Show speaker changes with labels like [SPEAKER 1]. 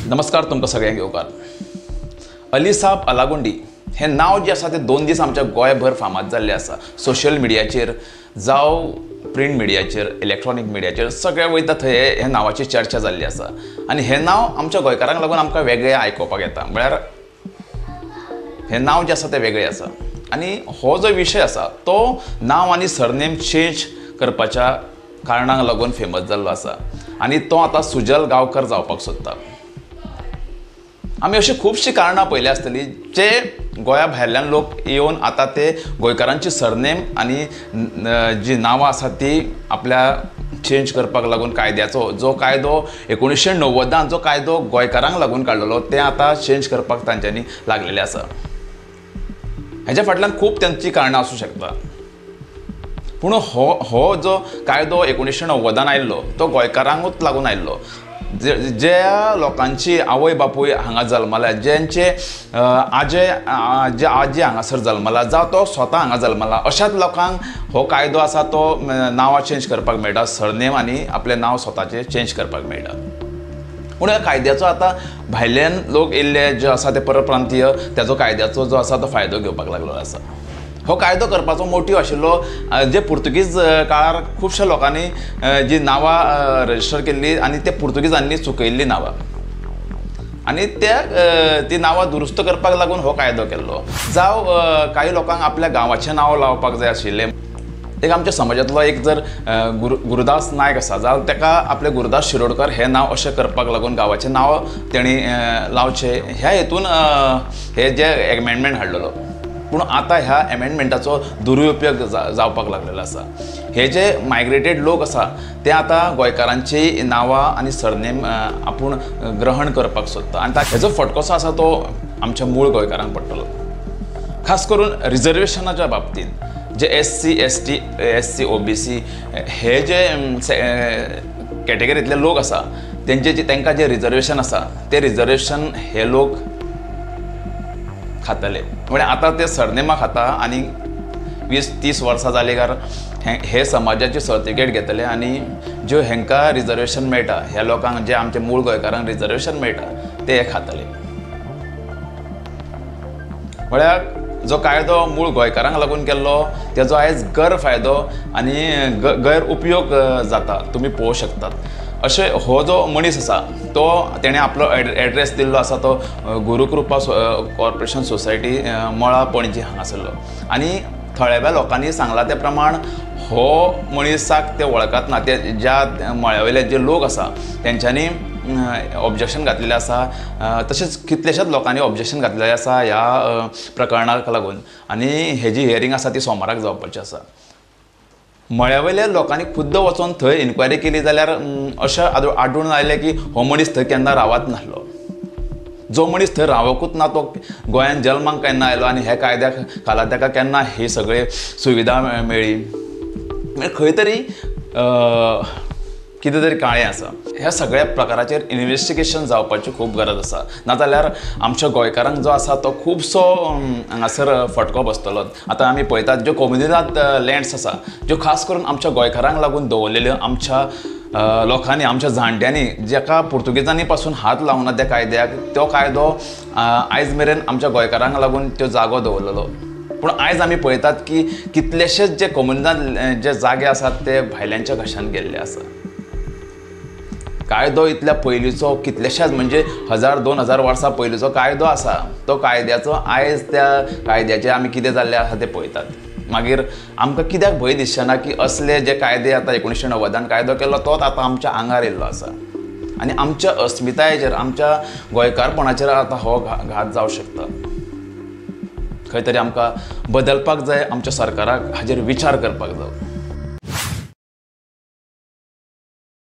[SPEAKER 1] नमस्कार तुमकां सगळ्यांक येवकार. अली साहब अलागुंडी हे नाव जे आसा ते 2 दीस आमच्या गोंयभर फामाद जाल्ले आसा. सोशल मिडियाचेर जावं प्रिंट मिडियाचेर, इलेक्ट्रॉनिक मिडियाचेर सगळे वयता थंय हे नांवाची चर्चा जाल्ली आसा. आनी हे नांव आमच्या गोंयकारांक लागून आमकां वेगळें आयकोपाक येता. म्हळ्यार हे नांव जे आसा ते वेगळें आसा. आनी हो जो विशय आसा तो नांव आनी सरनेम चेंज करपाच्या कारणाक लागून फेमस जाल्लो आसा. आनी तो आतां सुजल गांवकर जावपाक सोदता. आमी अशी खुबशीं कारणां पळयली आसतली जे गोंया भायल्यान लोक येवन आतां ते गोंयकारांची सरनेम आनी जी नांवां आसा ती आपल्या चेंज करपाक लागून कायद्याचो जो कायदो 1990 जो कायदो गोंयकारांक लागून काडलेलो ते आतां चेंज करपाक तांच्यांनी लागलेले आसा. हेच्या फाटल्यान खूब तांची कारणां आसूं शकता. पूण हो जो कायदो 1990 आयिल्लो तो गोंयकारांकूच लागून आयिल्लो. ज्या लोकांची आवय बापूय हांगा जल्मल्या, ज्यांचे आजी हांगासर जल्मला जावं तो स्वता हांगा जल्मला, अशाच लोकांक हो कायदो आसा तो नांवां चेंज करपाक मेळटा, सरनेम आनी आपलें नांव स्वताचें चेंज करपाक मेळटा. पूण ह्या कायद्याचो आतां भायल्यान लोक येयल्ले जे आसा ते परप्रांतीय त्याचो कायद्याचो जो आसा तो फायदो घेवपाक लागलो आसा. हो कायदो करपाचो मोटीव आशिल्लो जे पुर्तुगीज काळार खुबश्या लोकांनी जी नांवां रजिस्टर केल्ली आनी ते पुर्तुगीजांनी चुकयल्ली नांवां आनी ती नांवां दुरुस्त करपाक लागून हो कायदो केल्लो. जावं काही लोकांक आपल्या गांवाचें नांव लावपाक जाय आशिल्लें. एक आमच्या समाजांतलो एक जर गुरुदास नायक आसा जाल्यार ताका आपले गुरुदास शिरोडकर हें नांव अशें करपाक लागून गांवाचें नांव तेणी लावचें ह्या हेतून हे जे एमेंडमेंट हाडलेलो. पूण आतां ह्या एमेंडमेंटाचो दुरुपयोग जावपाक लागलेलो आसा. हे जे मायग्रेटेड लोक आसा ते आतां गोंयकारांची नांवां आनी सरनेम आपूण ग्रहण करपाक सोदता आनी हेजो फटकोसो आसा तो आमच्या मूळ गोंयकारांक पडटलो. खास करून रिजर्वेशनाच्या बाबतींत जे SC ST SC OBC हे जे कॅटेगरींतले लोक आसा तांकां जे रिजर्वेशन आसा ते रिजर्वेशन हे लोक खातले. म्हणजे आतां ते सरनेमा खाता आनी 20-30 वर्सां जाली काय हे समाजाची सर्टिफिकेट घेतले आनी ज्यो हेंकां रिजर्वेशन मेळटा ह्या लोकांक जे आमचे मूळ गोंयकारांक रिजर्वेशन मेळटा ते खातले. म्हळ्यार जो कायदो मूळ गोंयकारांक लागून केल्लो तेजो आयज गैरफायदो आनी गैरउपयोग जाता तुमी पळोवंक शकतात. अशें हो जो मनीस आसा तो तेणें आपलो एड्रेस दिल्लो आसा तो गुरुकृपा कॉर्पोरेशन सोसायटी मळा पणजी हांगासरलो आनी थळाव्या लोकांनी सांगलां त्या प्रमाण हो मनीसाक ते वळखत ना. ते ज्या मळ्यावयले जे लोक आसा तेंच्यांनी ऑब्जेक्शन घातलेलें आसा. तशेंच कितलेशेच लोकांनी ऑब्जेक्शन घातलेलें आसा ह्या प्रकरणाक लागून आनी हेजी हियरींग आसा ती सोमाराक जावपाची आसा. मळ्यावयल्या लोकांनी खुद्द वचून थंय इन्क्वायरी केली जाल्यार अशें आढळून आयलें की हो मनीस थंय केन्ना रावत नासलो. जो मनीस थंय रावकूच ना तो गोंयांत जल्माक केन्ना आयलो आनी हे कायद्या खाला ताका केन्ना ही सगळी सुविधा मेळ्ळी. म्हणजे खंय तरी कितें तरी काळें आसा. ह्या सगळ्या प्रकाराचेर इन्वेस्टिगेशन जावपाची खूब गरज आसा. नाजाल्यार आमच्या गोंयकारांक जो आसा तो खुबसो हांगासर फटको बसतलो. आतां आमी पळयतात ज्यो कम्युनिटांत लँड्स आसा ज्यो खास करून आमच्या गोंयकारांक लागून दवरलेल्यो आमच्या लोकांनी आमच्या जाणट्यांनी जेका पुर्तुगेजांनी पासून हात लावना त्या कायद्याक तो कायदो आयज मेरेन आमच्या गोंयकारांक लागून तो जागो दवरलेलो. पूण आयज आमी पळयतात की कितलेशेच जे कम्युनिटांत जे जागे आसात ते भायल्यांच्या घशान गेल्ले आसा. कायदो इतल्या पयलींचो कितलेशेच म्हणजे 1000-2000 वर्सां पयलींचो कायदो आसा. तो कायद्याचो आयज त्या कायद्याचेर आमी कितें जाल्लें आसा तें पळयतात. मागीर आमकां कित्याक भंय दिसचेना की असले जे कायदे आतां 1990 कायदो केल्लो तोच आतां आमच्या आंगार येयल्लो आसा आनी आमच्या अस्मितायेचेर आमच्या गोंयकारपणाचेर आतां हो घात जावं शकता. खंय तरी आमकां बदलपाक जाय. आमच्या सरकाराक हाजेर विचार करपाक जाय.